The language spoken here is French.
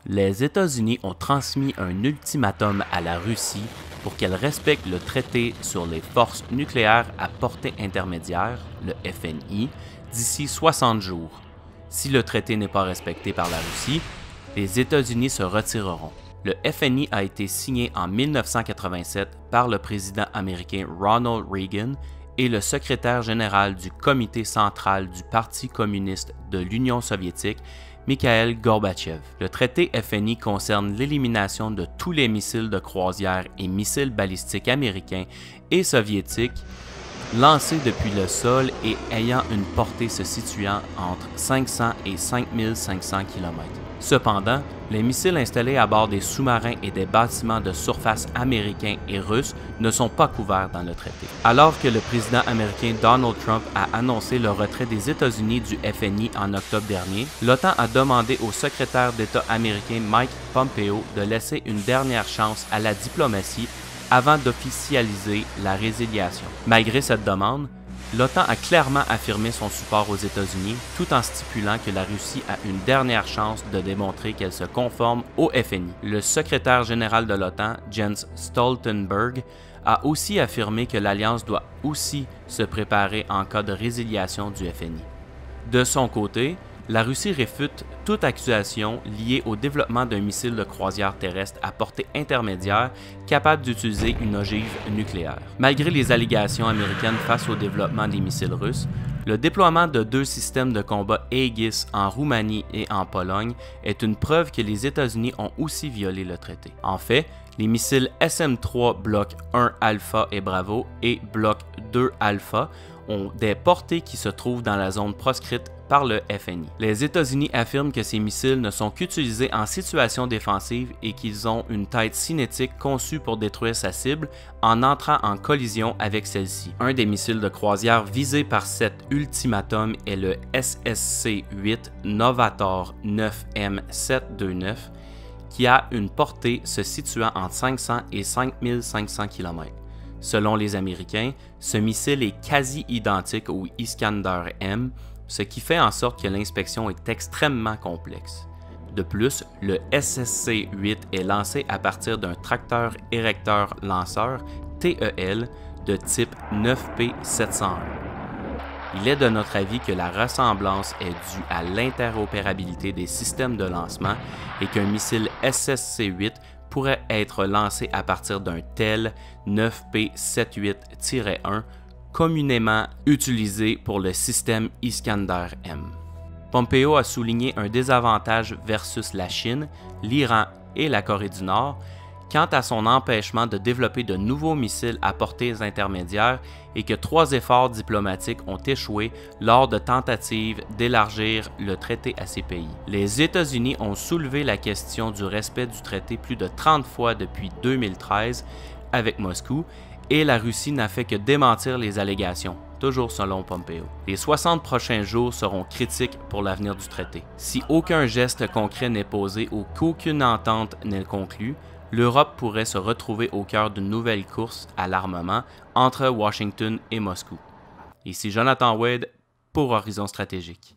Les États-Unis ont transmis un ultimatum à la Russie pour qu'elle respecte le traité sur les forces nucléaires à portée intermédiaire, le FNI, d'ici 60 jours. Si le traité n'est pas respecté par la Russie, les États-Unis se retireront. Le FNI a été signé en 1987 par le président américain Ronald Reagan et le secrétaire général du comité central du Parti communiste de l'Union soviétique, Mikhail Gorbatchev. Le traité FNI concerne l'élimination de tous les missiles de croisière et missiles balistiques américains et soviétiques lancés depuis le sol et ayant une portée se situant entre 500 et 5500 km. Cependant, les missiles installés à bord des sous-marins et des bâtiments de surface américains et russes ne sont pas couverts dans le traité. Alors que le président américain Donald Trump a annoncé le retrait des États-Unis du FNI en octobre dernier, l'OTAN a demandé au secrétaire d'État américain Mike Pompeo de laisser une dernière chance à la diplomatie avant d'officialiser la résiliation. Malgré cette demande, l'OTAN a clairement affirmé son support aux États-Unis tout en stipulant que la Russie a une dernière chance de démontrer qu'elle se conforme au FNI. Le secrétaire général de l'OTAN, Jens Stoltenberg, a aussi affirmé que l'Alliance doit aussi se préparer en cas de résiliation du FNI. De son côté, la Russie réfute toute accusation liée au développement d'un missile de croisière terrestre à portée intermédiaire capable d'utiliser une ogive nucléaire. Malgré les allégations américaines face au développement des missiles russes, le déploiement de 2 systèmes de combat Aegis en Roumanie et en Pologne est une preuve que les États-Unis ont aussi violé le traité. En fait, les missiles SM-3 Bloc 1 Alpha et Bravo et Bloc 2 Alpha ont des portées qui se trouvent dans la zone proscrite par le FNI. Les États-Unis affirment que ces missiles ne sont qu'utilisés en situation défensive et qu'ils ont une tête cinétique conçue pour détruire sa cible en entrant en collision avec celle-ci. Un des missiles de croisière visés par cet ultimatum est le SSC-8 Novator 9M729 qui a une portée se situant entre 500 et 5500 km. Selon les Américains, ce missile est quasi identique au Iskander-M, ce qui fait en sorte que l'inspection est extrêmement complexe. De plus, le SSC-8 est lancé à partir d'un tracteur érecteur-lanceur TEL de type 9P701. Il est de notre avis que la ressemblance est due à l'interopérabilité des systèmes de lancement et qu'un missile SSC-8 pourrait être lancé à partir d'un TEL 9P78-1 communément utilisé pour le système Iskander-M. Pompeo a souligné un désavantage versus la Chine, l'Iran et la Corée du Nord quant à son empêchement de développer de nouveaux missiles à portées intermédiaires et que 3 efforts diplomatiques ont échoué lors de tentatives d'élargir le traité à ces pays. Les États-Unis ont soulevé la question du respect du traité plus de 30 fois depuis 2013 avec Moscou et la Russie n'a fait que démentir les allégations, toujours selon Pompeo. Les 60 prochains jours seront critiques pour l'avenir du traité. Si aucun geste concret n'est posé ou qu'aucune entente n'est conclue, l'Europe pourrait se retrouver au cœur d'une nouvelle course à l'armement entre Washington et Moscou. Ici Jonathan Wade pour Horizon Stratégique.